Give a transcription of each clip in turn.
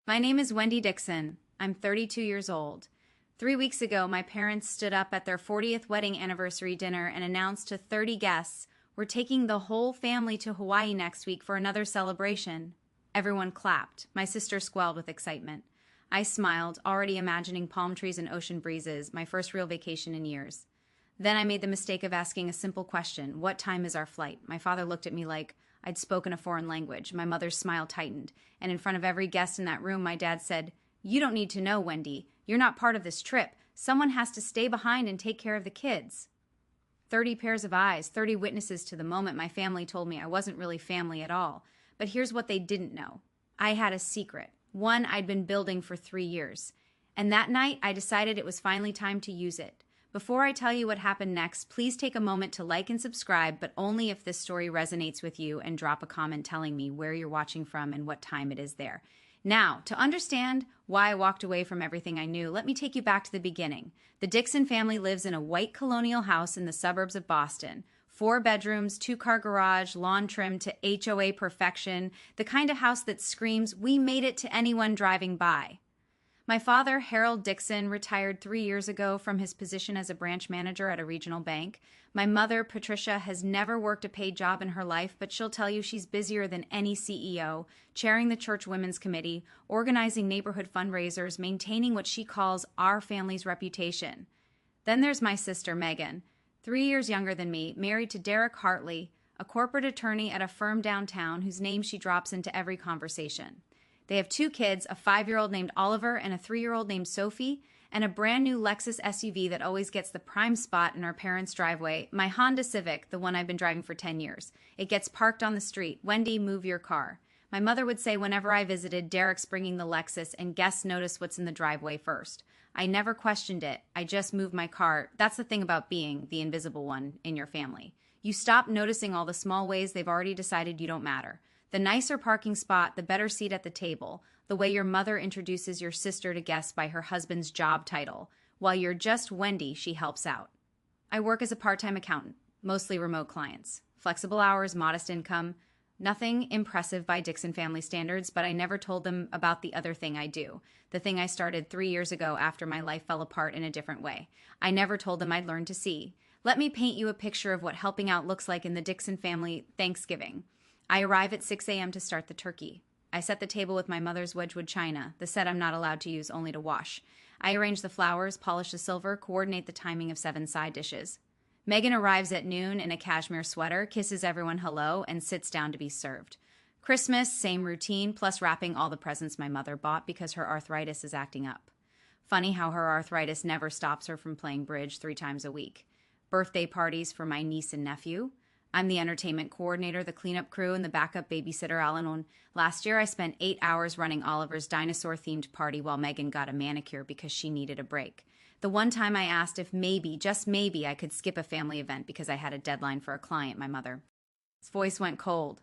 My name is Wendy Dixon. I'm 32 years old. 3 weeks ago, my parents stood up at their 40th wedding anniversary dinner and announced to 30 guests, "We're taking the whole family to Hawaii next week for another celebration." Everyone clapped. My sister squealed with excitement. I smiled, already imagining palm trees and ocean breezes, my first real vacation in years. Then I made the mistake of asking a simple question: "What time is our flight?" My father looked at me like I'd spoken a foreign language. My mother's smile tightened, and in front of every guest in that room, my dad said, "You don't need to know, Wendy. You're not part of this trip. Someone has to stay behind and take care of the kids." 30 pairs of eyes, 30 witnesses to the moment my family told me I wasn't really family at all. But here's what they didn't know. I had a secret, one I'd been building for 3 years. And that night, I decided it was finally time to use it. Before I tell you what happened next, please take a moment to like and subscribe, but only if this story resonates with you, and drop a comment telling me where you're watching from and what time it is there. Now, to understand why I walked away from everything I knew, let me take you back to the beginning. The Dixon family lives in a white colonial house in the suburbs of Boston. 4 bedrooms, 2-car garage, lawn trimmed to HOA perfection, the kind of house that screams, "We made it," to anyone driving by. My father, Harold Dixon, retired 3 years ago from his position as a branch manager at a regional bank. My mother, Patricia, has never worked a paid job in her life, but she'll tell you she's busier than any CEO, chairing the church women's committee, organizing neighborhood fundraisers, maintaining what she calls our family's reputation. Then there's my sister, Megan, 3 years younger than me, married to Derek Hartley, a corporate attorney at a firm downtown whose name she drops into every conversation. They have 2 kids, a 5-year-old named Oliver and a 3-year-old named Sophie, and a brand new Lexus SUV that always gets the prime spot in our parents' driveway, my Honda Civic, the one I've been driving for 10 years. It gets parked on the street. "Wendy, move your car." My mother would say whenever I visited, "Derek's bringing the Lexus, and guests notice what's in the driveway first." I never questioned it. I just moved my car. That's the thing about being the invisible one in your family. You stop noticing all the small ways they've already decided you don't matter. The nicer parking spot, the better seat at the table, the way your mother introduces your sister to guests by her husband's job title. While you're just Wendy, she helps out. I work as a part-time accountant, mostly remote clients. Flexible hours, modest income. Nothing impressive by Dixon family standards, but I never told them about the other thing I do, the thing I started 3 years ago after my life fell apart in a different way. I never told them I'd learned to see. Let me paint you a picture of what helping out looks like in the Dixon family Thanksgiving. I arrive at 6 a.m. to start the turkey. I set the table with my mother's Wedgwood china, the set I'm not allowed to use, only to wash. I arrange the flowers, polish the silver, coordinate the timing of 7 side dishes. Megan arrives at noon in a cashmere sweater, kisses everyone hello, and sits down to be served. Christmas, same routine, plus wrapping all the presents my mother bought because her arthritis is acting up. Funny how her arthritis never stops her from playing bridge 3 times a week. Birthday parties for my niece and nephew. I'm the entertainment coordinator, the cleanup crew, and the backup babysitter all in one. Last year, I spent 8 hours running Oliver's dinosaur-themed party while Megan got a manicure because she needed a break. The one time I asked if maybe, just maybe, I could skip a family event because I had a deadline for a client, my mother's voice went cold.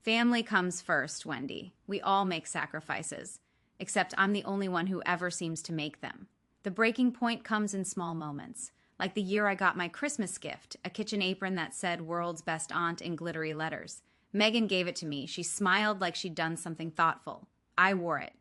"Family comes first, Wendy. We all make sacrifices. Except I'm the only one who ever seems to make them. The breaking point comes in small moments. Like the year I got my Christmas gift, a kitchen apron that said "World's Best Aunt" in glittery letters. Megan gave it to me. She smiled like she'd done something thoughtful. I wore it.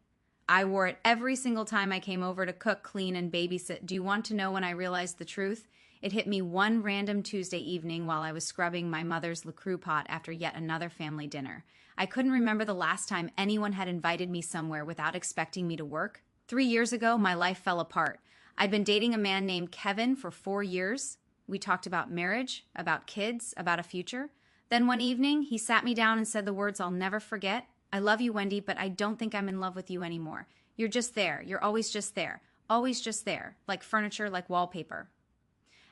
I wore it every single time I came over to cook, clean, and babysit. Do you want to know when I realized the truth? It hit me one random Tuesday evening while I was scrubbing my mother's LaCroix pot after yet another family dinner. I couldn't remember the last time anyone had invited me somewhere without expecting me to work. 3 years ago, my life fell apart. I'd been dating a man named Kevin for 4 years. We talked about marriage, about kids, about a future. Then one evening, he sat me down and said the words I'll never forget. "I love you, Wendy, but I don't think I'm in love with you anymore. You're just there. You're always just there. Always just there. Like furniture, like wallpaper."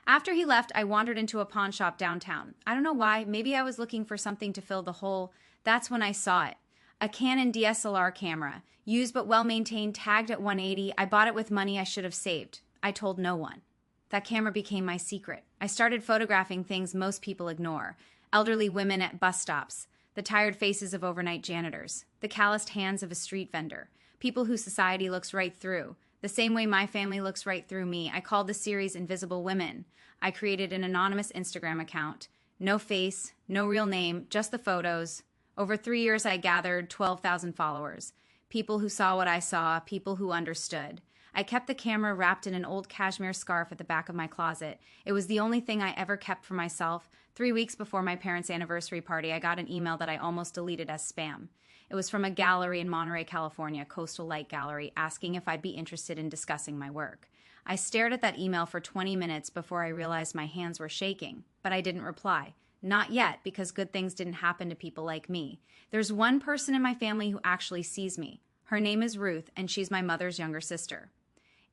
After he left, I wandered into a pawn shop downtown. I don't know why. Maybe I was looking for something to fill the hole. That's when I saw it. A Canon DSLR camera. Used but well-maintained, tagged at 180. I bought it with money I should have saved. I told no one. That camera became my secret. I started photographing things most people ignore. Elderly women at bus stops. The tired faces of overnight janitors. The calloused hands of a street vendor. People who society looks right through. The same way my family looks right through me. I called the series Invisible Women. I created an anonymous Instagram account. No face, no real name, just the photos. Over 3 years, I gathered 12,000 followers. People who saw what I saw, people who understood. I kept the camera wrapped in an old cashmere scarf at the back of my closet. It was the only thing I ever kept for myself. 3 weeks before my parents' anniversary party, I got an email that I almost deleted as spam. It was from a gallery in Monterey, California, Coastal Light Gallery, asking if I'd be interested in discussing my work. I stared at that email for 20 minutes before I realized my hands were shaking, but I didn't reply. Not yet, because good things didn't happen to people like me. There's one person in my family who actually sees me. Her name is Ruth, and she's my mother's younger sister.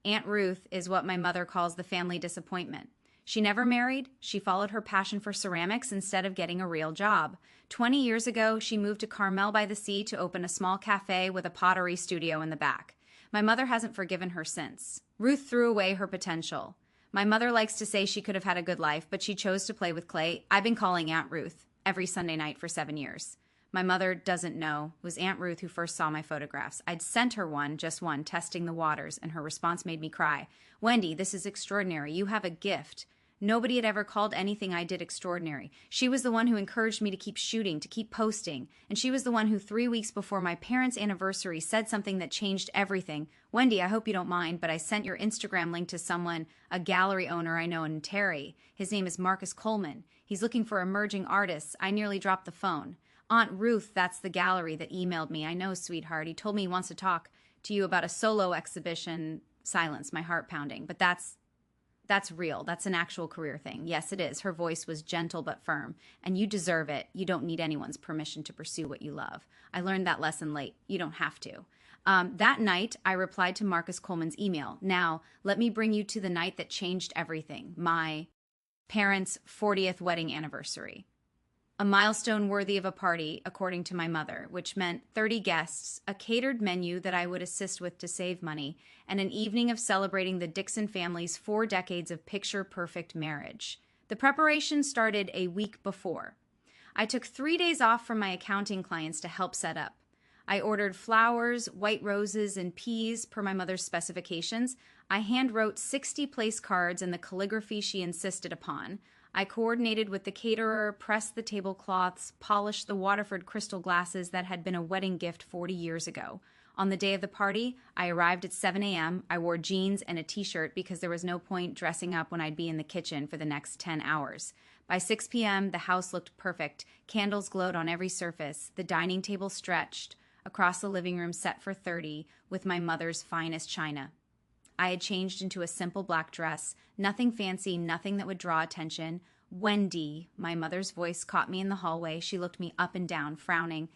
Aunt Ruth is what my mother calls the family disappointment. She never married. She followed her passion for ceramics instead of getting a real job. 20 years ago, she moved to Carmel by the Sea to open a small cafe with a pottery studio in the back. My mother hasn't forgiven her since. Ruth threw away her potential. My mother likes to say she could have had a good life, but she chose to play with clay. I've been calling Aunt Ruth every Sunday night for 7 years. My mother doesn't know. It was Aunt Ruth who first saw my photographs. I'd sent her one, just one, testing the waters, and her response made me cry. Wendy, this is extraordinary. You have a gift. Nobody had ever called anything I did extraordinary. She was the one who encouraged me to keep shooting, to keep posting. And she was the one who 3 weeks before my parents' anniversary said something that changed everything. Wendy, I hope you don't mind, but I sent your Instagram link to someone, a gallery owner I know in Terry. His name is Marcus Coleman. He's looking for emerging artists. I nearly dropped the phone. Aunt Ruth, that's the gallery that emailed me. I know, sweetheart. He told me he wants to talk to you about a solo exhibition. Silence, my heart pounding. But that's real. That's an actual career thing. Yes, it is. Her voice was gentle but firm. And you deserve it. You don't need anyone's permission to pursue what you love. I learned that lesson late. You don't have to. That night, I replied to Marcus Coleman's email. Now, let me bring you to the night that changed everything. My parents' 40th wedding anniversary. A milestone worthy of a party, according to my mother, which meant 30 guests, a catered menu that I would assist with to save money, and an evening of celebrating the Dixon family's 4 decades of picture-perfect marriage. The preparation started a week before. I took 3 days off from my accounting clients to help set up. I ordered flowers, white roses, and peas per my mother's specifications. I hand-wrote 60 place cards in the calligraphy she insisted upon. I coordinated with the caterer, pressed the tablecloths, polished the Waterford crystal glasses that had been a wedding gift 40 years ago. On the day of the party, I arrived at 7 a.m. I wore jeans and a t-shirt because there was no point dressing up when I'd be in the kitchen for the next 10 hours. By 6 p.m., the house looked perfect. Candles glowed on every surface. The dining table stretched across the living room set for 30 with my mother's finest china. I had changed into a simple black dress, nothing fancy, nothing that would draw attention. Wendy, my mother's voice caught me in the hallway. She looked me up and down, frowning.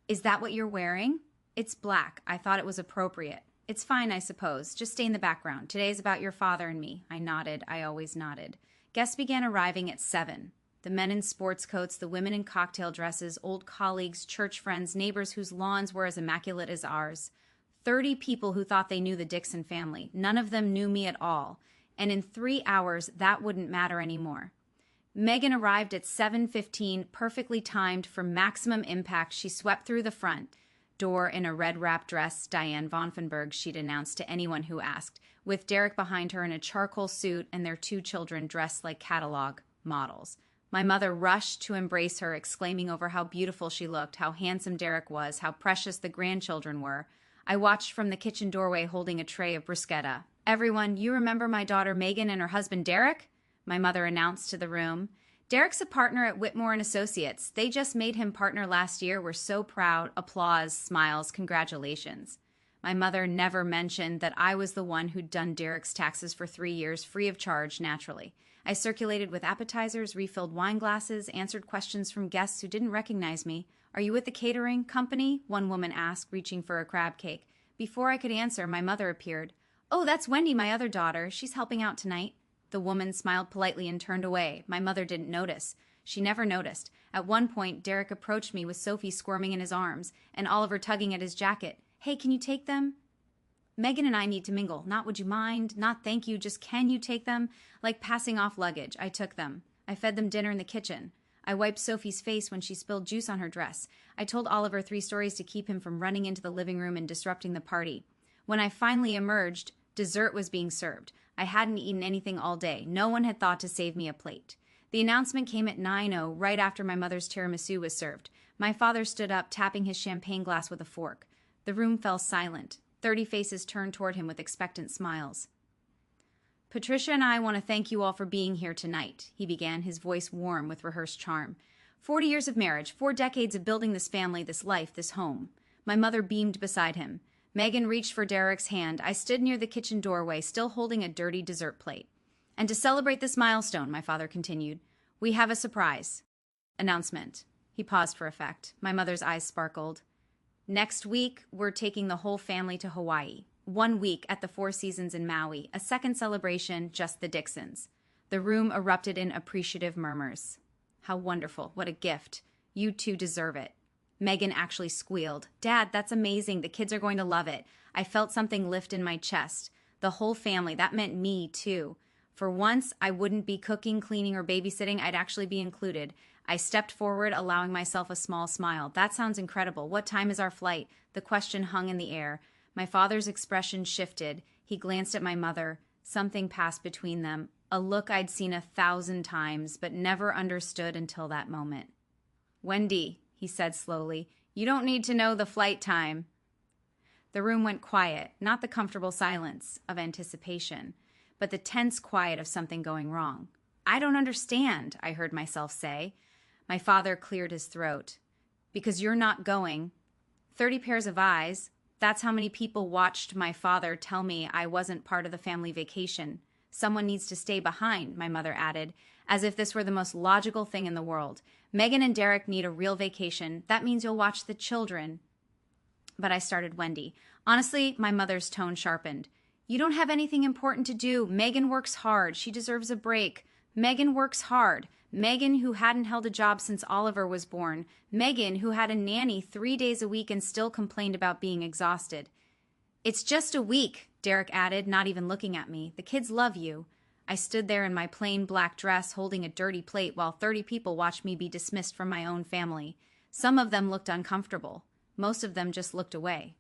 Is that what you're wearing? It's black. I thought it was appropriate. It's fine, I suppose. Just stay in the background. Today's about your father and me. I nodded. I always nodded. Guests began arriving at 7. The men in sports coats, the women in cocktail dresses, old colleagues, church friends, neighbors whose lawns were as immaculate as ours. 30 people who thought they knew the Dixon family. None of them knew me at all. And in 3 hours, that wouldn't matter anymore. Megan arrived at 7:15, perfectly timed for maximum impact. She swept through the front door in a red wrap dress, Diane Vonfenberg, she'd announced to anyone who asked, with Derek behind her in a charcoal suit and their 2 children dressed like catalog models. My mother rushed to embrace her, exclaiming over how beautiful she looked, how handsome Derek was, how precious the grandchildren were. I watched from the kitchen doorway holding a tray of bruschetta. Everyone, you remember my daughter Megan and her husband Derek? My mother announced to the room. Derek's a partner at Whitmore & Associates. They just made him partner last year. We're so proud. Applause, smiles, congratulations. My mother never mentioned that I was the one who'd done Derek's taxes for 3 years, free of charge, naturally. I circulated with appetizers, refilled wine glasses, answered questions from guests who didn't recognize me. Are you with the catering company? One woman asked, reaching for a crab cake. Before I could answer, my mother appeared. Oh, that's Wendy, my other daughter. She's helping out tonight. The woman smiled politely and turned away. My mother didn't notice. She never noticed. At one point, Derek approached me with Sophie squirming in his arms and Oliver tugging at his jacket. Hey, can you take them? Megan and I need to mingle. Not would you mind, not thank you, just can you take them? Like passing off luggage. I took them. I fed them dinner in the kitchen. I wiped Sophie's face when she spilled juice on her dress. I told Oliver 3 stories to keep him from running into the living room and disrupting the party. When I finally emerged, dessert was being served. I hadn't eaten anything all day. No one had thought to save me a plate. The announcement came at 9:00, right after my mother's tiramisu was served. My father stood up, tapping his champagne glass with a fork. The The room fell silent. 30 faces turned toward him with expectant smiles. Patricia and I want to thank you all for being here tonight, he began, his voice warm with rehearsed charm. 40 years of marriage, 4 decades of building this family, this life, this home. My mother beamed beside him. Megan reached for Derek's hand. I stood near the kitchen doorway, still holding a dirty dessert plate. And to celebrate this milestone, my father continued, we have a surprise. Announcement. He paused for effect. My mother's eyes sparkled. Next week, we're taking the whole family to Hawaii. 1 week at the Four Seasons in Maui. A second celebration, just the Dixons. The room erupted in appreciative murmurs. How wonderful. What a gift. You two deserve it. Megan actually squealed. Dad, that's amazing. The kids are going to love it. I felt something lift in my chest. The whole family. That meant me, too. For once, I wouldn't be cooking, cleaning, or babysitting. I'd actually be included. I stepped forward, allowing myself a small smile. That sounds incredible. What time is our flight? The question hung in the air. My father's expression shifted. He glanced at my mother. Something passed between them. A look I'd seen 1,000 times, but never understood until that moment. Wendy, he said slowly, you don't need to know the flight time. The room went quiet, not the comfortable silence of anticipation, but the tense quiet of something going wrong. I don't understand, I heard myself say. My father cleared his throat. Because you're not going. 30 pairs of eyes. That's how many people watched my father tell me I wasn't part of the family vacation. Someone needs to stay behind, my mother added, as if this were the most logical thing in the world. Megan and Derek need a real vacation. That means you'll watch the children. But I started Wendy. Honestly, my mother's tone sharpened. You don't have anything important to do. Megan works hard. She deserves a break. Megan works hard. Megan, who hadn't held a job since Oliver was born. Megan, who had a nanny 3 days a week and still complained about being exhausted. It's just a week, Derek added, not even looking at me. The kids love you. I stood there in my plain black dress holding a dirty plate while 30 people watched me be dismissed from my own family. Some of them looked uncomfortable. Most of them just looked away.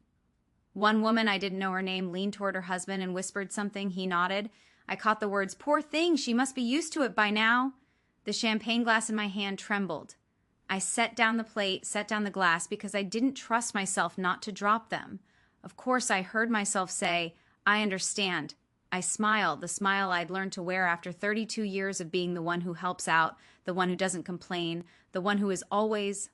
One woman, I didn't know her name, leaned toward her husband and whispered something. He nodded. I caught the words, poor thing, she must be used to it by now. The champagne glass in my hand trembled. I set down the plate, set down the glass, because I didn't trust myself not to drop them. Of course, I heard myself say, I understand. I smiled, the smile I'd learned to wear after 32 years of being the one who helps out, the one who doesn't complain, the one who is always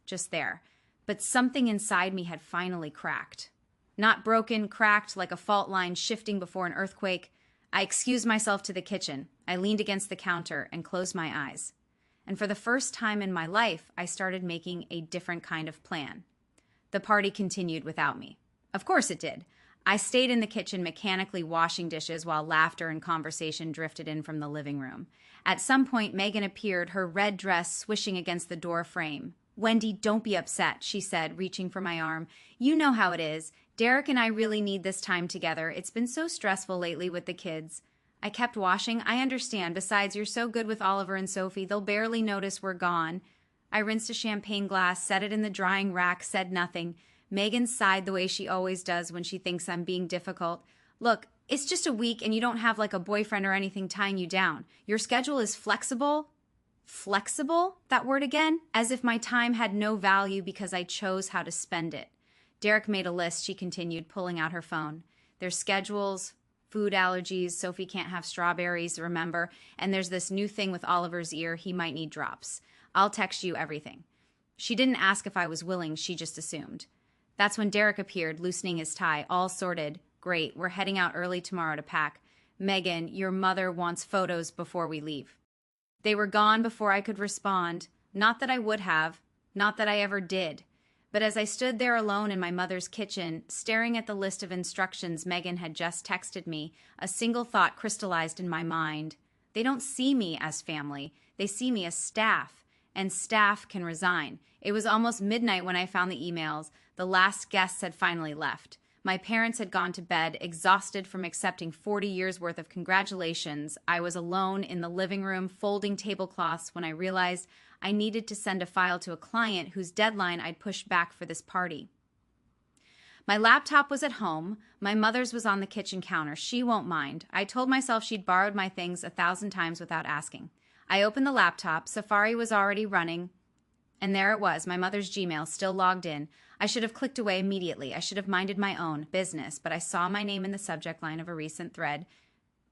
just there. But something inside me had finally cracked. Not broken, cracked like a fault line shifting before an earthquake. I excused myself to the kitchen. I leaned against the counter and closed my eyes. And for the first time in my life, I started making a different kind of plan. The party continued without me. Of course it did. I stayed in the kitchen mechanically washing dishes while laughter and conversation drifted in from the living room. At some point, Megan appeared, her red dress swishing against the door frame. Wendy, don't be upset, she said, reaching for my arm. You know how it is. Derek and I really need this time together. It's been so stressful lately with the kids. I kept washing. I understand. Besides, you're so good with Oliver and Sophie. They'll barely notice we're gone. I rinsed a champagne glass, set it in the drying rack, said nothing. Megan sighed the way she always does when she thinks I'm being difficult. Look, it's just a week and you don't have like a boyfriend or anything tying you down. Your schedule is flexible. Flexible? That word again? As if my time had no value because I chose how to spend it. Derek made a list, she continued, pulling out her phone. There's schedules, food allergies, Sophie can't have strawberries, remember? And there's this new thing with Oliver's ear, he might need drops. I'll text you everything. She didn't ask if I was willing, she just assumed. That's when Derek appeared, loosening his tie, all sorted. Great, we're heading out early tomorrow to pack. Megan, your mother wants photos before we leave. They were gone before I could respond. Not that I would have, not that I ever did. But as I stood there alone in my mother's kitchen, staring at the list of instructions Megan had just texted me, a single thought crystallized in my mind. They don't see me as family. They see me as staff, and staff can resign. It was almost midnight when I found the emails. The last guests had finally left. My parents had gone to bed, exhausted from accepting 40 years' worth of congratulations. I was alone in the living room, folding tablecloths, when I realized I needed to send a file to a client whose deadline I'd pushed back for this party. My laptop was at home. My mother's was on the kitchen counter. She won't mind. I told myself she'd borrowed my things 1,000 times without asking. I opened the laptop. Safari was already running. And there it was, my mother's Gmail still logged in. I should have clicked away immediately. I should have minded my own business, but I saw my name in the subject line of a recent thread.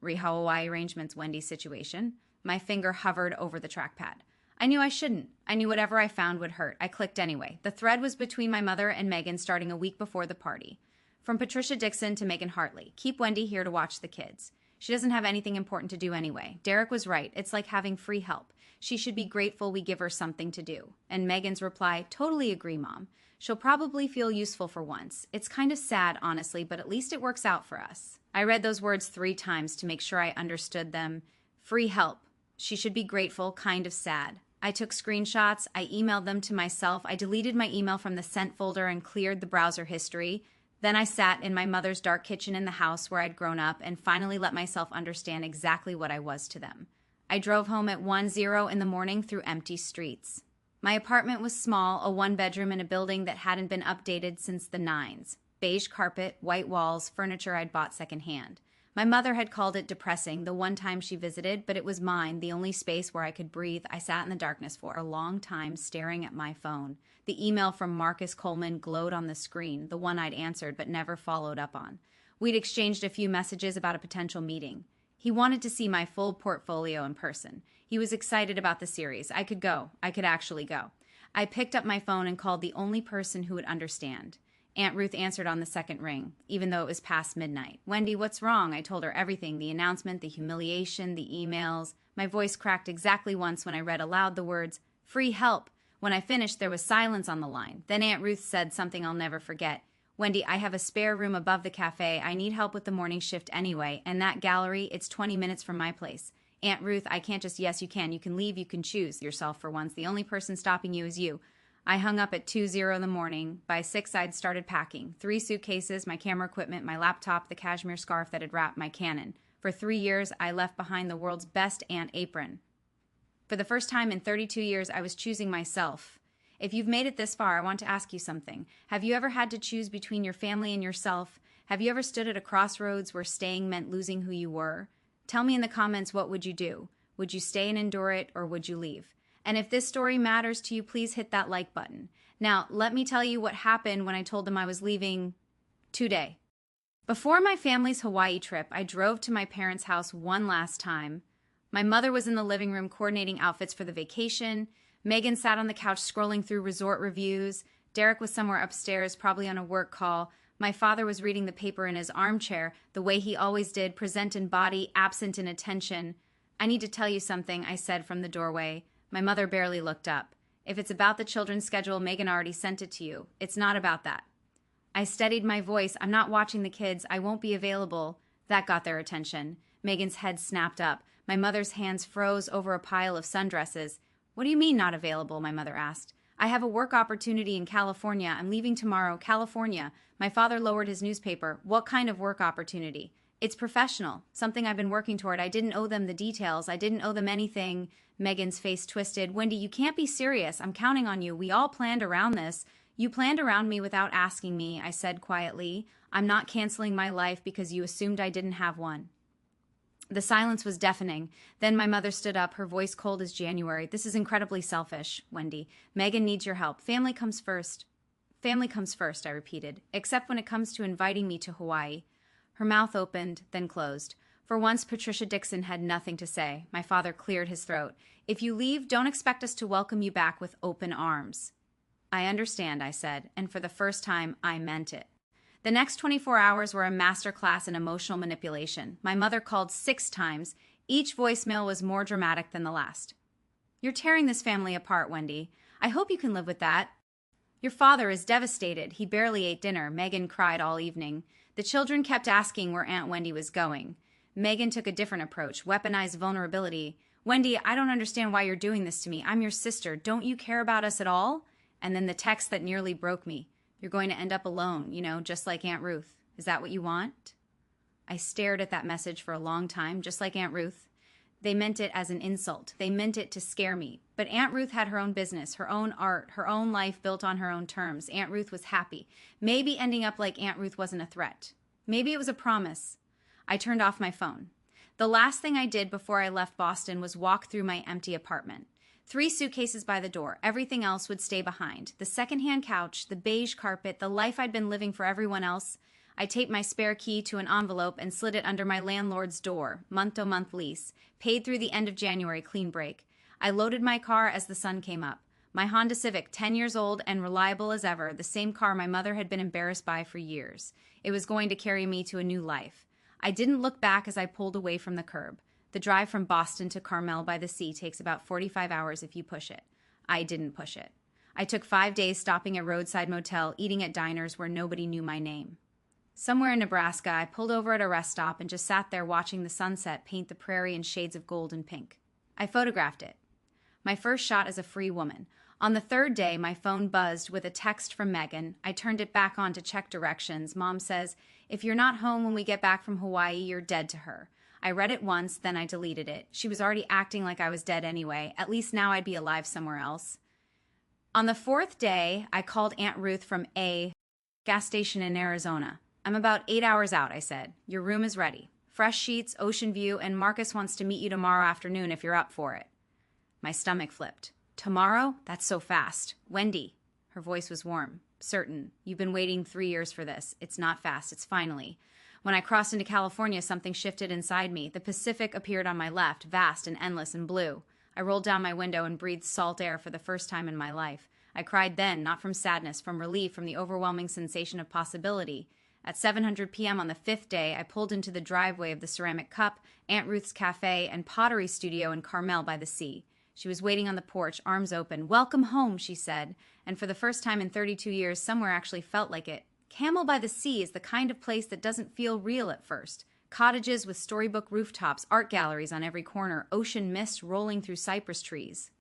Hawaii arrangements, Wendy situation. My finger hovered over the trackpad. I knew I shouldn't. I knew whatever I found would hurt. I clicked anyway. The thread was between my mother and Megan starting a week before the party. From Patricia Dixon to Megan Hartley. Keep Wendy here to watch the kids. She doesn't have anything important to do anyway. Derek was right. It's like having free help. She should be grateful we give her something to do. And Megan's reply, totally agree, Mom. She'll probably feel useful for once. It's kind of sad, honestly, but at least it works out for us. I read those words 3 times to make sure I understood them. Free help. She should be grateful, kind of sad. I took screenshots. I emailed them to myself. I deleted my email from the sent folder and cleared the browser history. Then I sat in my mother's dark kitchen in the house where I'd grown up and finally let myself understand exactly what I was to them. I drove home at 1:0 in the morning through empty streets. My apartment was small, a 1-bedroom in a building that hadn't been updated since the 90s. Beige carpet, white walls, furniture I'd bought secondhand. My mother had called it depressing the one time she visited, but it was mine, the only space where I could breathe. I sat in the darkness for a long time staring at my phone. The email from Marcus Coleman glowed on the screen, the one I'd answered but never followed up on. We'd exchanged a few messages about a potential meeting. He wanted to see my full portfolio in person. He was excited about the series. I could go. I could actually go. I picked up my phone and called the only person who would understand. Aunt Ruth answered on the second ring, even though it was past midnight. Wendy, what's wrong? I told her everything, the announcement, the humiliation, the emails. My voice cracked exactly once when I read aloud the words, free help. When I finished, there was silence on the line. Then Aunt Ruth said something I'll never forget. Wendy, I have a spare room above the cafe. I need help with the morning shift anyway. And that gallery, it's 20 minutes from my place. Aunt Ruth, I can't just, yes, you can. You can leave, you can choose yourself for once. The only person stopping you is you. I hung up at 2:0 in the morning. By 6, I'd started packing. 3 suitcases, my camera equipment, my laptop, the cashmere scarf that had wrapped my Canon. For 3 years, I left behind the world's best aunt apron. For the first time in 32 years, I was choosing myself. If you've made it this far, I want to ask you something. Have you ever had to choose between your family and yourself? Have you ever stood at a crossroads where staying meant losing who you were? Tell me in the comments, what would you do? Would you stay and endure it, or would you leave? And if this story matters to you, please hit that like button. Now, let me tell you what happened when I told them I was leaving today. Before my family's Hawaii trip, I drove to my parents' house one last time. My mother was in the living room coordinating outfits for the vacation. Megan sat on the couch scrolling through resort reviews. Derek was somewhere upstairs, probably on a work call. My father was reading the paper in his armchair, the way he always did, present in body, absent in attention. I need to tell you something, I said from the doorway. My mother barely looked up. If it's about the children's schedule, Megan already sent it to you. It's not about that. I steadied my voice. I'm not watching the kids. I won't be available. That got their attention. Megan's head snapped up. My mother's hands froze over a pile of sundresses. What do you mean not available? My mother asked. I have a work opportunity in California. I'm leaving tomorrow. California. My father lowered his newspaper. What kind of work opportunity? It's professional. Something I've been working toward. I didn't owe them the details. I didn't owe them anything. Megan's face twisted. Wendy, you can't be serious. I'm counting on you. We all planned around this. You planned around me without asking me, I said quietly. I'm not canceling my life because you assumed I didn't have one. The silence was deafening. Then my mother stood up, her voice cold as January. This is incredibly selfish, Wendy. Megan needs your help. Family comes first. Family comes first, I repeated, except when it comes to inviting me to Hawaii. Her mouth opened, then closed. For once, Patricia Dixon had nothing to say. My father cleared his throat. If you leave, don't expect us to welcome you back with open arms. I understand, I said, and for the first time, I meant it. The next 24 hours were a masterclass in emotional manipulation. My mother called 6 times. Each voicemail was more dramatic than the last. You're tearing this family apart, Wendy. I hope you can live with that. Your father is devastated. He barely ate dinner. Megan cried all evening. The children kept asking where Aunt Wendy was going. Megan took a different approach, weaponized vulnerability. Wendy, I don't understand why you're doing this to me. I'm your sister. Don't you care about us at all? And then the text that nearly broke me. You're going to end up alone, just like Aunt Ruth. Is that what you want? I stared at that message for a long time, just like Aunt Ruth. They meant it as an insult. They meant it to scare me. But Aunt Ruth had her own business, her own art, her own life built on her own terms. Aunt Ruth was happy. Maybe ending up like Aunt Ruth wasn't a threat. Maybe it was a promise. I turned off my phone. The last thing I did before I left Boston was walk through my empty apartment. 3 suitcases by the door. Everything else would stay behind. The secondhand couch, the beige carpet, the life I'd been living for everyone else. I taped my spare key to an envelope and slid it under my landlord's door. Month-to-month lease. Paid through the end of January, clean break. I loaded my car as the sun came up. My Honda Civic, 10 years old and reliable as ever, the same car my mother had been embarrassed by for years. It was going to carry me to a new life. I didn't look back as I pulled away from the curb. The drive from Boston to Carmel by the Sea takes about 45 hours if you push it. I didn't push it. I took 5 days stopping at roadside motel, eating at diners where nobody knew my name. Somewhere in Nebraska, I pulled over at a rest stop and just sat there watching the sunset paint the prairie in shades of gold and pink. I photographed it. My first shot as a free woman. On the 3rd day, my phone buzzed with a text from Megan. I turned it back on to check directions. Mom says, "If you're not home when we get back from Hawaii, you're dead to her." I read it once, then I deleted it. She was already acting like I was dead anyway. At least now I'd be alive somewhere else. On the 4th day, I called Aunt Ruth from a gas station in Arizona. "I'm about 8 hours out," I said. "Your room is ready. Fresh sheets, ocean view, and Marcus wants to meet you tomorrow afternoon if you're up for it." My stomach flipped. "Tomorrow? That's so fast. Wendy." Her voice was warm, certain. "You've been waiting 3 years for this. It's not fast. It's finally." When I crossed into California, something shifted inside me. The Pacific appeared on my left, vast and endless and blue. I rolled down my window and breathed salt air for the first time in my life. I cried then, not from sadness, from relief, from the overwhelming sensation of possibility. At 7:00 p.m. on the 5th day, I pulled into the driveway of the Ceramic Cup, Aunt Ruth's Cafe, and Pottery Studio in Carmel by the Sea. She was waiting on the porch, arms open. "Welcome home," she said, and for the first time in 32 years, somewhere actually felt like it. Carmel by the Sea is the kind of place that doesn't feel real at first. Cottages with storybook rooftops, art galleries on every corner, ocean mist rolling through cypress trees.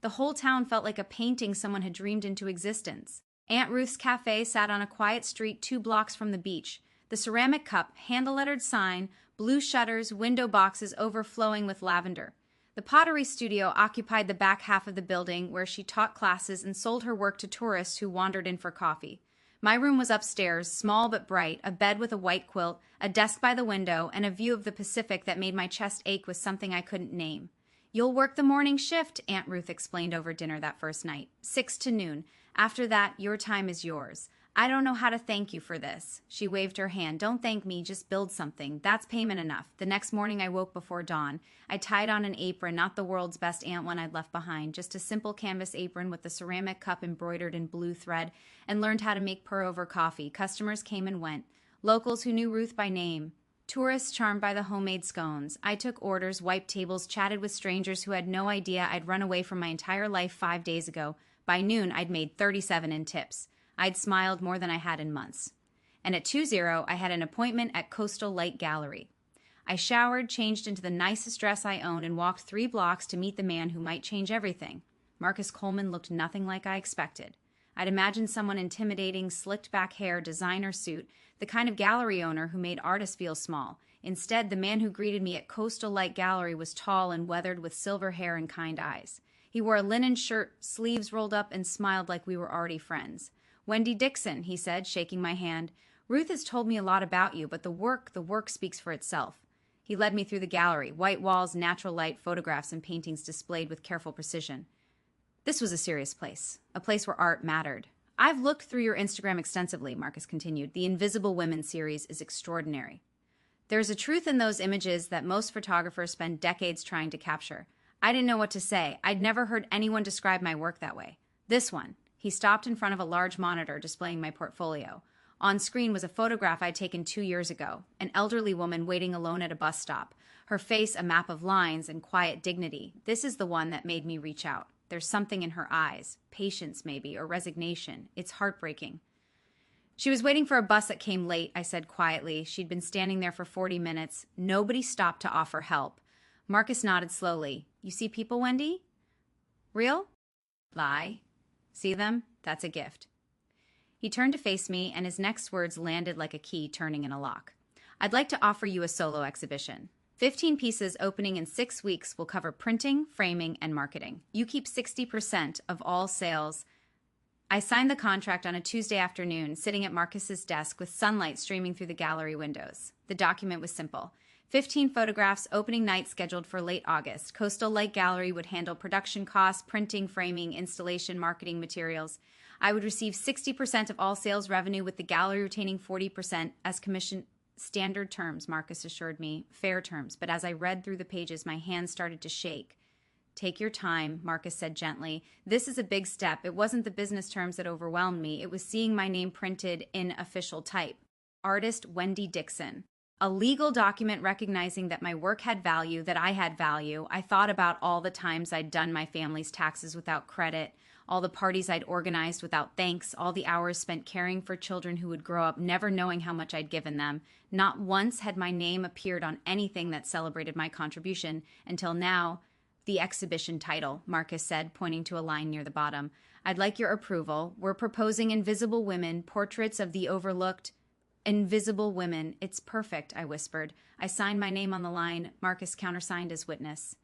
The whole town felt like a painting someone had dreamed into existence. Aunt Ruth's Cafe sat on a quiet street 2 blocks from the beach. The Ceramic Cup, handle-lettered sign, blue shutters, window boxes overflowing with lavender. The Pottery Studio occupied the back half of the building where she taught classes and sold her work to tourists who wandered in for coffee. My room was upstairs, small but bright, a bed with a white quilt, a desk by the window, and a view of the Pacific that made my chest ache with something I couldn't name. "You'll work the morning shift," Aunt Ruth explained over dinner that first night. 6 to noon. After that, your time is yours. I don't know how to thank you for this." She waved her hand. "Don't thank me, just build something. That's payment enough." The next morning I woke before dawn. I tied on an apron, not the world's best aunt one I'd left behind, just a simple canvas apron with the Ceramic Cup embroidered in blue thread, and learned how to make pour-over coffee. Customers came and went. Locals who knew Ruth by name. Tourists charmed by the homemade scones. I took orders, wiped tables, chatted with strangers who had no idea I'd run away from my entire life 5 days ago. By noon, I'd made 37 in tips. I'd smiled more than I had in months. And at 2:00, I had an appointment at Coastal Light Gallery. I showered, changed into the nicest dress I owned, and walked 3 blocks to meet the man who might change everything. Marcus Coleman looked nothing like I expected. I'd imagined someone intimidating, slicked back hair, designer suit, the kind of gallery owner who made artists feel small. Instead, the man who greeted me at Coastal Light Gallery was tall and weathered with silver hair and kind eyes. He wore a linen shirt, sleeves rolled up, and smiled like we were already friends. "Wendy Dixon," he said, shaking my hand. "Ruth has told me a lot about you, but the work speaks for itself." He led me through the gallery, white walls, natural light, photographs, and paintings displayed with careful precision. This was a serious place, a place where art mattered. "I've looked through your Instagram extensively," Marcus continued. "The Invisible Women series is extraordinary. There's a truth in those images that most photographers spend decades trying to capture. I didn't know what to say. I'd never heard anyone describe my work that way. This one." He stopped in front of a large monitor displaying my portfolio. On screen was a photograph I'd taken 2 years ago, an elderly woman waiting alone at a bus stop, her face a map of lines and quiet dignity. This is the one that made me reach out. There's something in her eyes, patience maybe, or resignation. It's heartbreaking. "She was waiting for a bus that came late," I said quietly. She'd been standing there for 40 minutes. Nobody stopped to offer help. Marcus nodded slowly. "You see people, Wendy? Real? Lie. See them? That's a gift." He turned to face me, and his next words landed like a key turning in a lock. "I'd like to offer you a solo exhibition. 15 pieces opening in 6 weeks will cover printing, framing, and marketing. You keep 60% of all sales." I signed the contract on a Tuesday afternoon, sitting at Marcus's desk with sunlight streaming through the gallery windows. The document was simple. 15 photographs, opening night scheduled for late August. Coastal Light Gallery would handle production costs, printing, framing, installation, marketing materials. I would receive 60% of all sales revenue, with the gallery retaining 40% as commission. Standard terms, Marcus assured me. Fair terms. But as I read through the pages, my hands started to shake. Take your time, Marcus said gently. This is a big step. It wasn't the business terms that overwhelmed me. It was seeing my name printed in official type. Artist Wendy Dixon. A legal document recognizing that my work had value, that I had value. I thought about all the times I'd done my family's taxes without credit, all the parties I'd organized without thanks, all the hours spent caring for children who would grow up never knowing how much I'd given them. Not once had my name appeared on anything that celebrated my contribution until now. The exhibition title, Marcus said, pointing to a line near the bottom. I'd like your approval. We're proposing Invisible Women, Portraits of the Overlooked. Invisible Women. It's perfect, I whispered. I signed my name on the line. Marcus countersigned as witness.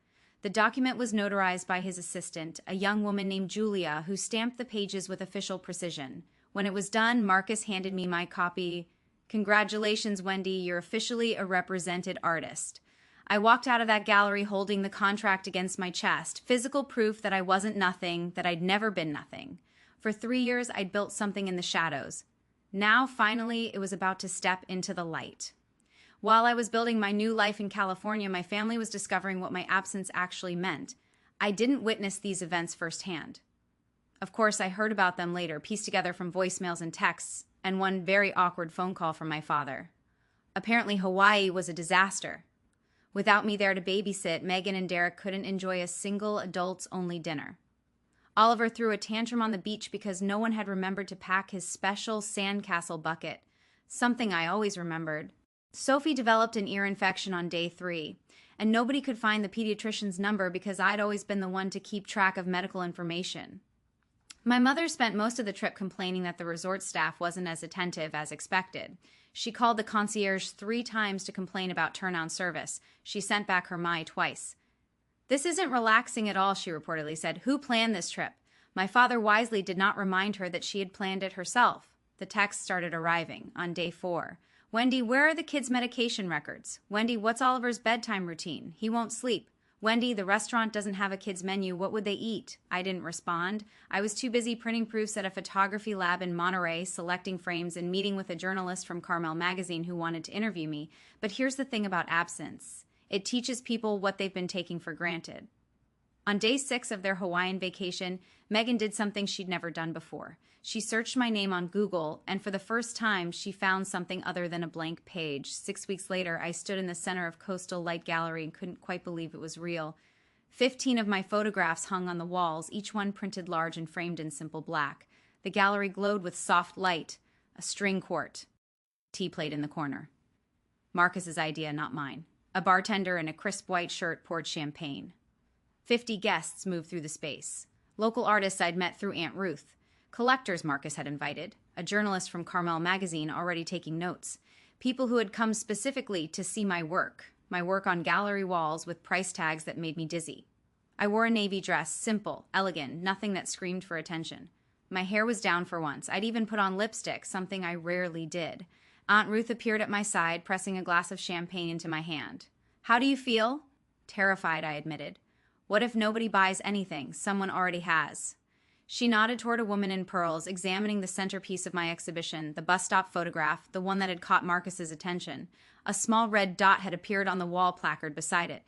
The document was notarized by his assistant, a young woman named Julia, who stamped the pages with official precision. When it was done, Marcus handed me my copy. Congratulations, Wendy. You're officially a represented artist. I walked out of that gallery holding the contract against my chest, physical proof that I wasn't nothing, that I'd never been nothing. For 3 years, I'd built something in the shadows. Now, finally, it was about to step into the light. While I was building my new life in California, my family was discovering what my absence actually meant. I didn't witness these events firsthand. Of course, I heard about them later, pieced together from voicemails and texts, and one very awkward phone call from my father. Apparently, Hawaii was a disaster. Without me there to babysit, Megan and Derek couldn't enjoy a single adults-only dinner. Oliver threw a tantrum on the beach because no one had remembered to pack his special sandcastle bucket, something I always remembered. Sophie developed an ear infection on day 3, and nobody could find the pediatrician's number because I'd always been the one to keep track of medical information. My mother spent most of the trip complaining that the resort staff wasn't as attentive as expected. She called the concierge 3 times to complain about turn-on service. She sent back her Mai twice. This isn't relaxing at all, she reportedly said. Who planned this trip? My father wisely did not remind her that she had planned it herself. The texts started arriving on day 4. Wendy, where are the kids' medication records? Wendy, what's Oliver's bedtime routine? He won't sleep. Wendy, the restaurant doesn't have a kid's menu. What would they eat? I didn't respond. I was too busy printing proofs at a photography lab in Monterey, selecting frames, and meeting with a journalist from Carmel magazine who wanted to interview me. But here's the thing about absence. It teaches people what they've been taking for granted. On day 6 of their Hawaiian vacation, Megan did something she'd never done before. She searched my name on Google, and for the first time, she found something other than a blank page. 6 weeks later, I stood in the center of Coastal Light Gallery and couldn't quite believe it was real. 15 of my photographs hung on the walls, each one printed large and framed in simple black. The gallery glowed with soft light. A string quart. Tea plate in the corner. Marcus's idea, not mine. A bartender in a crisp white shirt poured champagne. 50 guests moved through the space. Local artists I'd met through Aunt Ruth. Collectors Marcus had invited. A journalist from Carmel magazine already taking notes. People who had come specifically to see my work on gallery walls with price tags that made me dizzy. I wore a navy dress, simple, elegant, nothing that screamed for attention. My hair was down for once. I'd even put on lipstick, something I rarely did. Aunt Ruth appeared at my side, pressing a glass of champagne into my hand. How do you feel? Terrified, I admitted. What if nobody buys anything? Someone already has. She nodded toward a woman in pearls, examining the centerpiece of my exhibition, the bus stop photograph, the one that had caught Marcus's attention. A small red dot had appeared on the wall placard beside it.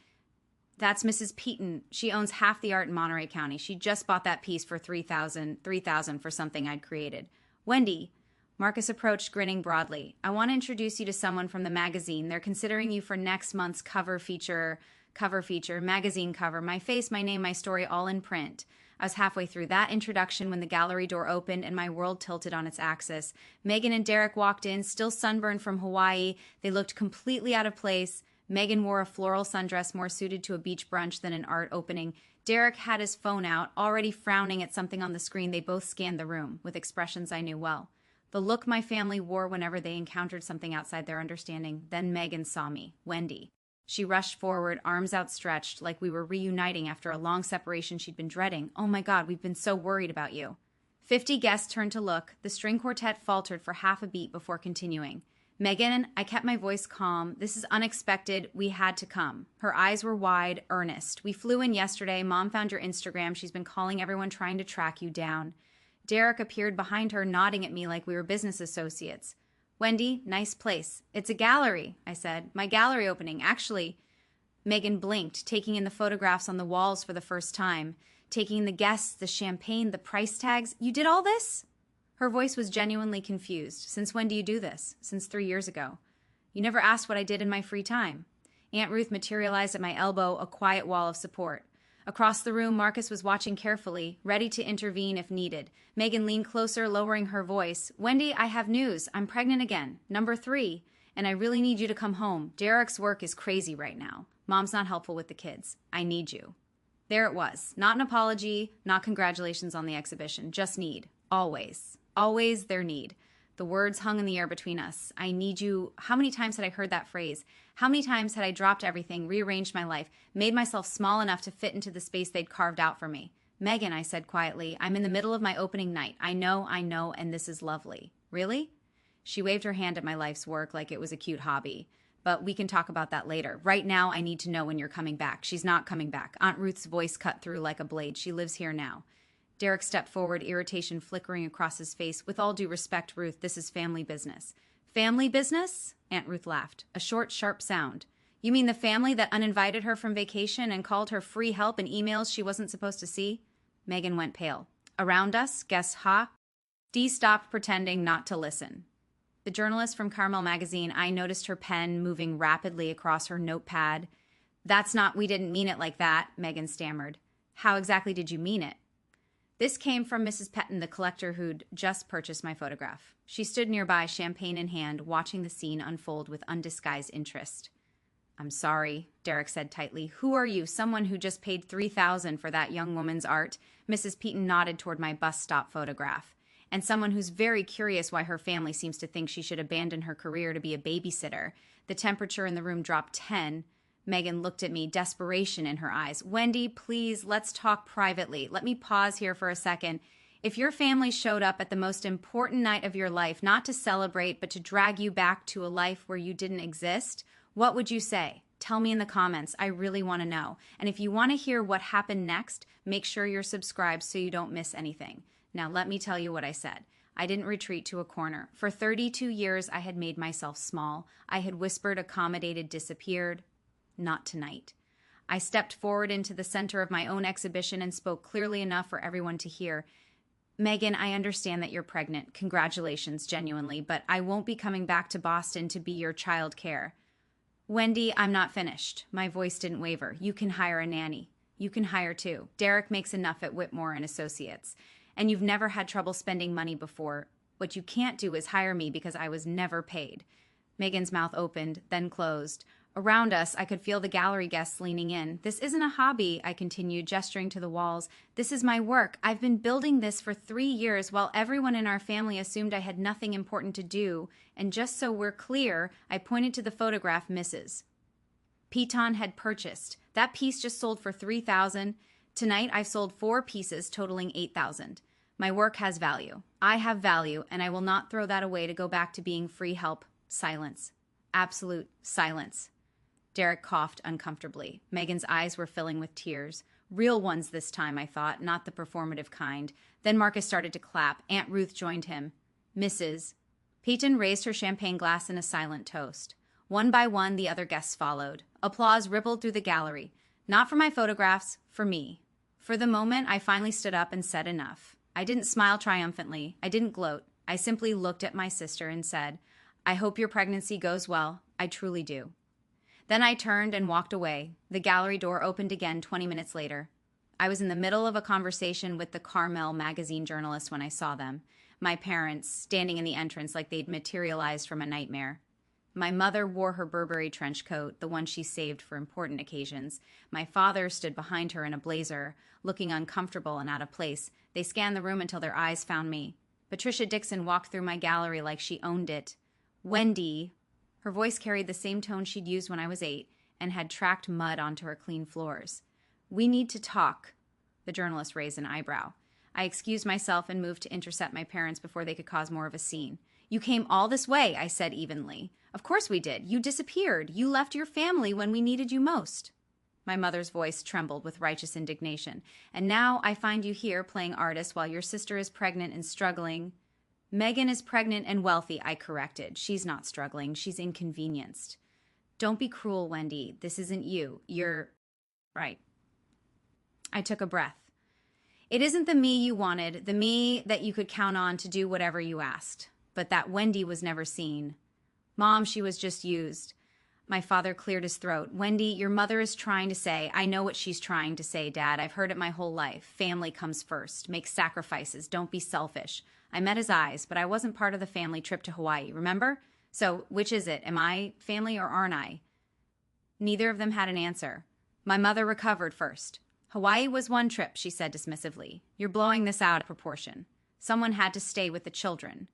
That's Mrs. Peaton. She owns half the art in Monterey County. She just bought that piece for $3,000 for something I'd created. Wendy. Marcus approached, grinning broadly. I want to introduce you to someone from the magazine. They're considering you for next month's cover feature, magazine cover, my face, my name, my story, all in print. I was halfway through that introduction when the gallery door opened and my world tilted on its axis. Megan and Derek walked in, still sunburned from Hawaii. They looked completely out of place. Megan wore a floral sundress more suited to a beach brunch than an art opening. Derek had his phone out, already frowning at something on the screen. They both scanned the room, with expressions I knew well. The look my family wore whenever they encountered something outside their understanding. Then Megan saw me, Wendy. She rushed forward, arms outstretched, like we were reuniting after a long separation she'd been dreading. Oh my God, we've been so worried about you. 50 guests turned to look. The string quartet faltered for half a beat before continuing. Megan, I kept my voice calm. This is unexpected. We had to come. Her eyes were wide, earnest. We flew in yesterday. Mom found your Instagram. She's been calling everyone trying to track you down. Derek appeared behind her, nodding at me like we were business associates. Wendy, nice place. It's a gallery, I said. My gallery opening, actually. Megan blinked, taking in the photographs on the walls for the first time, taking the guests, the champagne, the price tags. You did all this? Her voice was genuinely confused. Since when do you do this? Since 3 years ago. You never asked what I did in my free time. Aunt Ruth materialized at my elbow, a quiet wall of support. Across the room, Marcus was watching carefully, ready to intervene if needed. Megan leaned closer, lowering her voice. Wendy, I have news. I'm pregnant again. Number 3. And I really need you to come home. Derek's work is crazy right now. Mom's not helpful with the kids. I need you. There it was. Not an apology, not congratulations on the exhibition. Just need. Always. Always their need. The words hung in the air between us. I need you. How many times had I heard that phrase? How many times had I dropped everything, rearranged my life, made myself small enough to fit into the space they'd carved out for me? Megan, I said quietly, I'm in the middle of my opening night. I know, and this is lovely. Really? She waved her hand at my life's work like it was a cute hobby. But we can talk about that later. Right now, I need to know when you're coming back. She's not coming back. Aunt Ruth's voice cut through like a blade. She lives here now. Derek stepped forward, irritation flickering across his face. With all due respect, Ruth, this is family business. Family business? Aunt Ruth laughed. A short, sharp sound. You mean the family that uninvited her from vacation and called her free help in emails she wasn't supposed to see? Megan went pale. Around us? Guess, huh? Dee stopped pretending not to listen. The journalist from Carmel magazine, I noticed her pen moving rapidly across her notepad. We didn't mean it like that, Megan stammered. How exactly did you mean it? This came from Mrs. Petton, the collector who'd just purchased my photograph. She stood nearby, champagne in hand, watching the scene unfold with undisguised interest. I'm sorry, Derek said tightly. Who are you? Someone who just paid $3,000 for that young woman's art? Mrs. Petton nodded toward my bus stop photograph. And someone who's very curious why her family seems to think she should abandon her career to be a babysitter. The temperature in the room dropped 10. Megan looked at me, desperation in her eyes. Wendy, please, let's talk privately. Let me pause here for a second. If your family showed up at the most important night of your life, not to celebrate, but to drag you back to a life where you didn't exist, what would you say? Tell me in the comments. I really want to know. And if you want to hear what happened next, make sure you're subscribed so you don't miss anything. Now, let me tell you what I said. I didn't retreat to a corner. For 32 years, I had made myself small. I had whispered, accommodated, disappeared. Not tonight. I stepped forward into the center of my own exhibition and spoke clearly enough for everyone to hear. Megan, I understand that you're pregnant. Congratulations, genuinely, but I won't be coming back to Boston to be your child care. Wendy, I'm not finished. My voice didn't waver. You can hire a nanny. You can hire two. Derek makes enough at Whitmore and Associates. And you've never had trouble spending money before. What you can't do is hire me because I was never paid. Megan's mouth opened, then closed. Around us, I could feel the gallery guests leaning in. This isn't a hobby, I continued, gesturing to the walls. This is my work. I've been building this for 3 years while everyone in our family assumed I had nothing important to do. And just so we're clear, I pointed to the photograph Mrs. Petton had purchased. That piece just sold for $3,000. Tonight, I've sold 4 pieces totaling $8,000. My work has value. I have value, and I will not throw that away to go back to being free help. Silence. Absolute silence. Derek coughed uncomfortably. Megan's eyes were filling with tears. Real ones this time, I thought, not the performative kind. Then Marcus started to clap. Aunt Ruth joined him. Mrs. Petton raised her champagne glass in a silent toast. One by one, the other guests followed. Applause rippled through the gallery. Not for my photographs, for me. For the moment, I finally stood up and said enough. I didn't smile triumphantly. I didn't gloat. I simply looked at my sister and said, I hope your pregnancy goes well. I truly do. Then I turned and walked away. The gallery door opened again 20 minutes later. I was in the middle of a conversation with the Carmel magazine journalist when I saw them. My parents, standing in the entrance like they'd materialized from a nightmare. My mother wore her Burberry trench coat, the one she saved for important occasions. My father stood behind her in a blazer, looking uncomfortable and out of place. They scanned the room until their eyes found me. Patricia Dixon walked through my gallery like she owned it. Wendy. Her voice carried the same tone she'd used when I was 8 and had tracked mud onto her clean floors. We need to talk. The journalist raised an eyebrow. I excused myself and moved to intercept my parents before they could cause more of a scene. You came all this way, I said evenly. Of course we did. You disappeared. You left your family when we needed you most. My mother's voice trembled with righteous indignation. And now I find you here playing artist while your sister is pregnant and struggling. Megan is pregnant and wealthy, I corrected. She's not struggling. She's inconvenienced. Don't be cruel, Wendy. This isn't you. You're right. I took a breath. It isn't the me you wanted, the me that you could count on to do whatever you asked. But that Wendy was never seen. Mom, she was just used. My father cleared his throat. Wendy, your mother is trying to say, I know what she's trying to say, Dad. I've heard it my whole life. Family comes first. Make sacrifices. Don't be selfish. I met his eyes, but I wasn't part of the family trip to Hawaii, remember? So, which is it? Am I family or aren't I? Neither of them had an answer. My mother recovered first. Hawaii was one trip, she said dismissively. You're blowing this out of proportion. Someone had to stay with the children.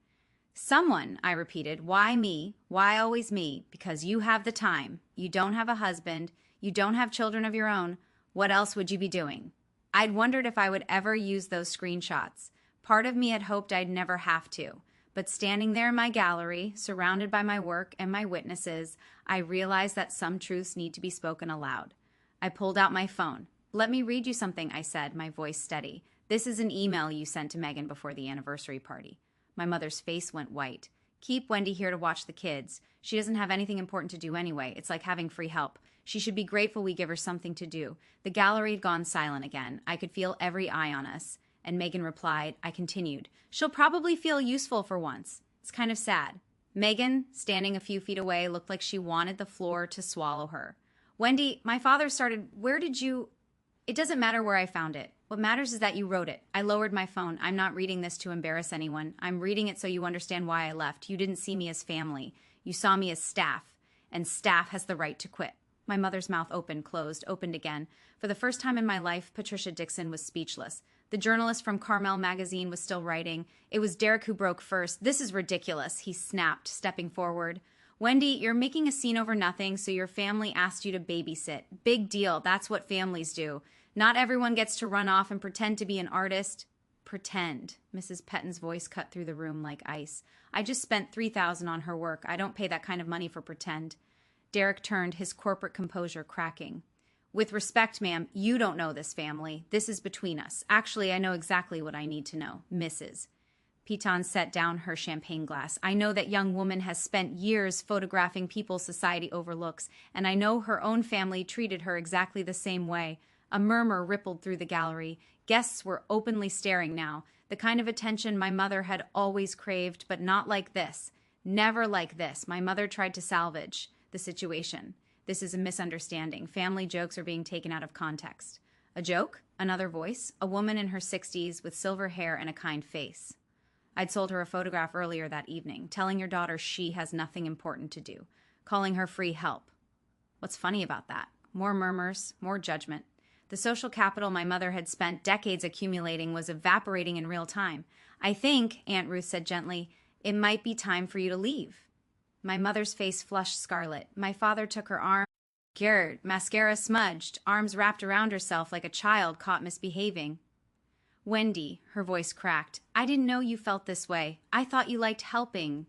Someone, I repeated. Why me? Why always me? Because you have the time. You don't have a husband. You don't have children of your own. What else would you be doing? I'd wondered if I would ever use those screenshots. Part of me had hoped I'd never have to. But standing there in my gallery, surrounded by my work and my witnesses, I realized that some truths need to be spoken aloud. I pulled out my phone. Let me read you something, I said, my voice steady. This is an email you sent to Megan before the anniversary party. My mother's face went white. Keep Wendy here to watch the kids. She doesn't have anything important to do anyway. It's like having free help. She should be grateful we give her something to do. The gallery had gone silent again. I could feel every eye on us. And Megan replied. I continued. She'll probably feel useful for once. It's kind of sad. Megan, standing a few feet away, looked like she wanted the floor to swallow her. Wendy, my father started, where did you... It doesn't matter where I found it. What matters is that you wrote it. I lowered my phone. I'm not reading this to embarrass anyone. I'm reading it so you understand why I left. You didn't see me as family. You saw me as staff. And staff has the right to quit. My mother's mouth opened, closed, opened again. For the first time in my life, Patricia Dixon was speechless. The journalist from Carmel magazine was still writing. It was Derek who broke first. This is ridiculous, he snapped, stepping forward. Wendy, you're making a scene over nothing, so your family asked you to babysit. Big deal. That's what families do. Not everyone gets to run off and pretend to be an artist. Pretend. Mrs. Petton's voice cut through the room like ice. I just spent $3,000 on her work. I don't pay that kind of money for pretend. Derek turned, his corporate composure cracking. With respect, ma'am, you don't know this family. This is between us. Actually, I know exactly what I need to know. Mrs. Piton set down her champagne glass. I know that young woman has spent years photographing people society overlooks, and I know her own family treated her exactly the same way. A murmur rippled through the gallery. Guests were openly staring now, the kind of attention my mother had always craved, but not like this. Never like this. My mother tried to salvage the situation. This is a misunderstanding. Family jokes are being taken out of context. A joke? Another voice? A woman in her 60s with silver hair and a kind face. I'd sold her a photograph earlier that evening, telling your daughter she has nothing important to do, calling her free help. What's funny about that? More murmurs, more judgment. The social capital my mother had spent decades accumulating was evaporating in real time. I think, Aunt Ruth said gently, it might be time for you to leave. My mother's face flushed scarlet. My father took her arm. Garrett, mascara smudged, arms wrapped around herself like a child caught misbehaving. Wendy, her voice cracked, I didn't know you felt this way. I thought you liked helping.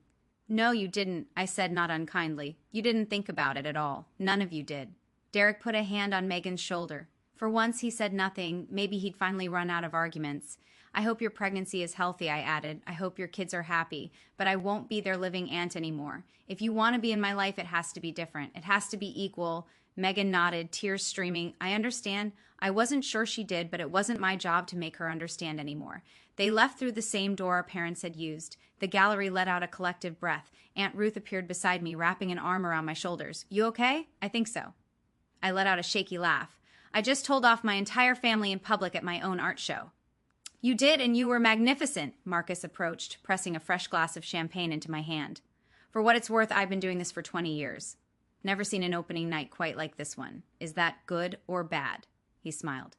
No, you didn't, I said not unkindly. You didn't think about it at all. None of you did. Derek put a hand on Megan's shoulder. For once, he said nothing. Maybe he'd finally run out of arguments. I hope your pregnancy is healthy, I added. I hope your kids are happy. But I won't be their living aunt anymore. If you want to be in my life, it has to be different. It has to be equal. Megan nodded, tears streaming. I understand. I wasn't sure she did, but it wasn't my job to make her understand anymore. They left through the same door our parents had used. The gallery let out a collective breath. Aunt Ruth appeared beside me, wrapping an arm around my shoulders. You okay? I think so. I let out a shaky laugh. I just told off my entire family in public at my own art show. You did, and you were magnificent, Marcus approached, pressing a fresh glass of champagne into my hand. For what it's worth, I've been doing this for 20 years. Never seen an opening night quite like this one. Is that good or bad? He smiled.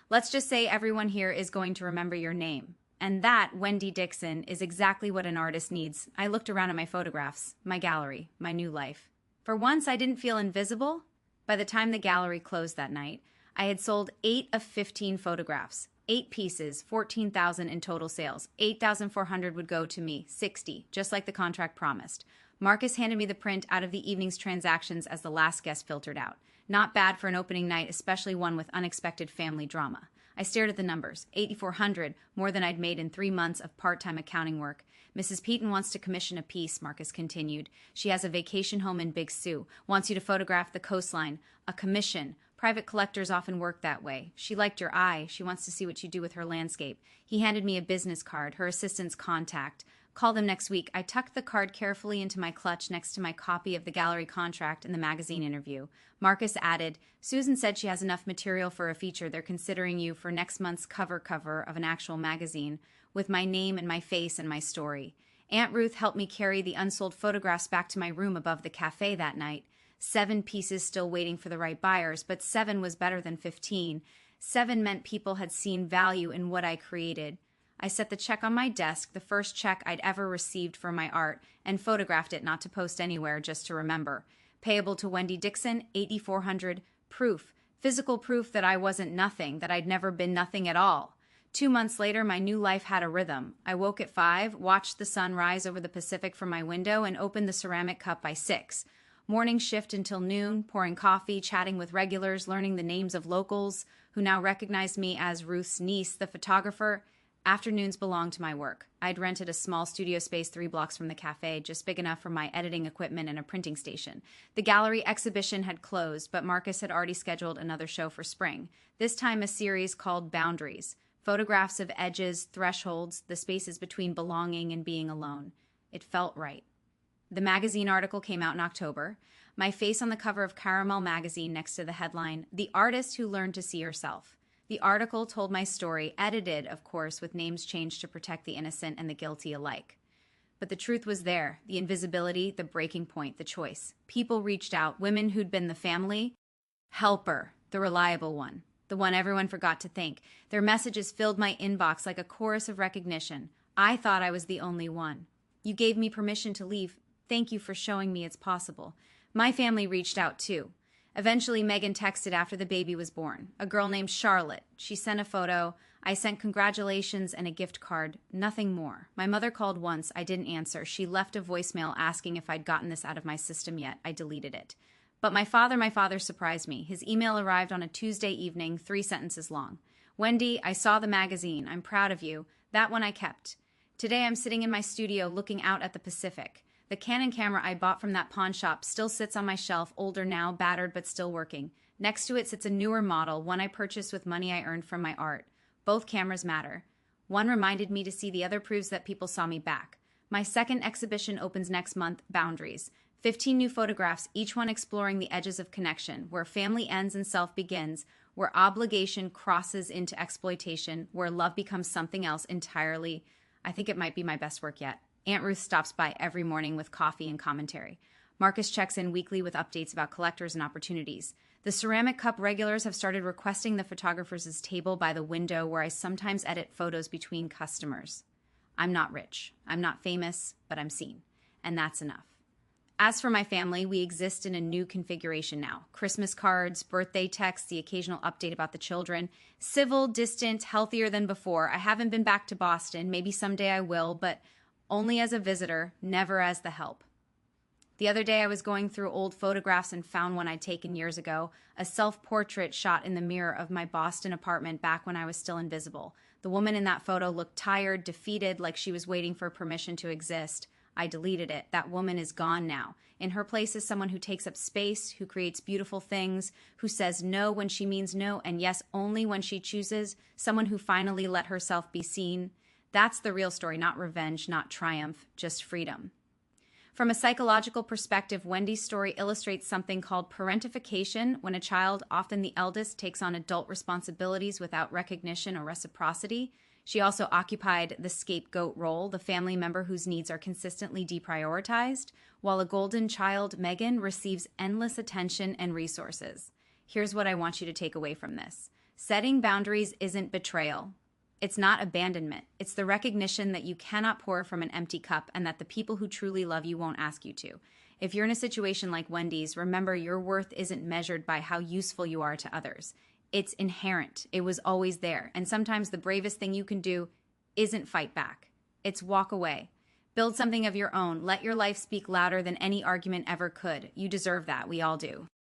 Let's just say everyone here is going to remember your name. And that, Wendy Dixon, is exactly what an artist needs. I looked around at my photographs, my gallery, my new life. For once, I didn't feel invisible. By the time the gallery closed that night, I had sold 8 of 15 photographs. 8 pieces, 14,000 in total sales. 8,400 would go to me, 60, just like the contract promised. Marcus handed me the print out of the evening's transactions as the last guest filtered out. Not bad for an opening night, especially one with unexpected family drama. I stared at the numbers. 8,400, more than I'd made in 3 months of part-time accounting work. Mrs. Peaton wants to commission a piece, Marcus continued. She has a vacation home in Big Sioux, wants you to photograph the coastline. A commission. Private collectors often work that way. She liked your eye. She wants to see what you do with her landscape. He handed me a business card, her assistant's contact. Call them next week. I tucked the card carefully into my clutch next to my copy of the gallery contract and the magazine interview. Marcus added, Susan said she has enough material for a feature. They're considering you for next month's cover of an actual magazine with my name and my face and my story. Aunt Ruth helped me carry the unsold photographs back to my room above the cafe that night. 7 pieces still waiting for the right buyers, but 7 was better than 15. 7 meant people had seen value in what I created. I set the check on my desk, the first check I'd ever received for my art, and photographed it not to post anywhere, just to remember. Payable to Wendy Dixon, 8,400, proof. Physical proof that I wasn't nothing, that I'd never been nothing at all. 2 months later, my new life had a rhythm. I woke at 5, watched the sun rise over the Pacific from my window, and opened the ceramic cup by 6. Morning shift until noon, pouring coffee, chatting with regulars, learning the names of locals who now recognized me as Ruth's niece, the photographer. Afternoons belonged to my work. I'd rented a small studio space 3 blocks from the cafe, just big enough for my editing equipment and a printing station. The gallery exhibition had closed, but Marcus had already scheduled another show for spring, this time a series called Boundaries, photographs of edges, thresholds, the spaces between belonging and being alone. It felt right. The magazine article came out in October. My face on the cover of Caramel magazine next to the headline, The Artist Who Learned to See Herself. The article told my story, edited, of course, with names changed to protect the innocent and the guilty alike. But the truth was there, the invisibility, the breaking point, the choice. People reached out, women who'd been the family helper, the reliable one, the one everyone forgot to thank. Their messages filled my inbox like a chorus of recognition. I thought I was the only one. You gave me permission to leave. Thank you for showing me it's possible. My family reached out too. Eventually, Megan texted after the baby was born. A girl named Charlotte. She sent a photo. I sent congratulations and a gift card. Nothing more. My mother called once. I didn't answer. She left a voicemail asking if I'd gotten this out of my system yet. I deleted it. But my father surprised me. His email arrived on a Tuesday evening, 3 sentences long. Wendy, I saw the magazine. I'm proud of you. That one I kept. Today I'm sitting in my studio looking out at the Pacific. The Canon camera I bought from that pawn shop still sits on my shelf, older now, battered but still working. Next to it sits a newer model, one I purchased with money I earned from my art. Both cameras matter. One reminded me to see, the other proves that people saw me back. My second exhibition opens next month, Boundaries. 15 new photographs, each one exploring the edges of connection, where family ends and self begins, where obligation crosses into exploitation, where love becomes something else entirely. I think it might be my best work yet. Aunt Ruth stops by every morning with coffee and commentary. Marcus checks in weekly with updates about collectors and opportunities. The ceramic cup regulars have started requesting the photographer's table by the window where I sometimes edit photos between customers. I'm not rich. I'm not famous, but I'm seen. And that's enough. As for my family, we exist in a new configuration now. Christmas cards, birthday texts, the occasional update about the children. Civil, distant, healthier than before. I haven't been back to Boston. Maybe someday I will, but only as a visitor, never as the help. The other day I was going through old photographs and found one I'd taken years ago, a self-portrait shot in the mirror of my Boston apartment back when I was still invisible. The woman in that photo looked tired, defeated, like she was waiting for permission to exist. I deleted it. That woman is gone now. In her place is someone who takes up space, who creates beautiful things, who says no when she means no and yes only when she chooses, someone who finally let herself be seen. That's the real story, not revenge, not triumph, just freedom. From a psychological perspective, Wendy's story illustrates something called parentification, when a child, often the eldest, takes on adult responsibilities without recognition or reciprocity. She also occupied the scapegoat role, the family member whose needs are consistently deprioritized, while a golden child, Megan, receives endless attention and resources. Here's what I want you to take away from this. Setting boundaries isn't betrayal. It's not abandonment. It's the recognition that you cannot pour from an empty cup and that the people who truly love you won't ask you to. If you're in a situation like Wendy's, remember your worth isn't measured by how useful you are to others. It's inherent. It was always there. And sometimes the bravest thing you can do isn't fight back. It's walk away. Build something of your own. Let your life speak louder than any argument ever could. You deserve that. We all do.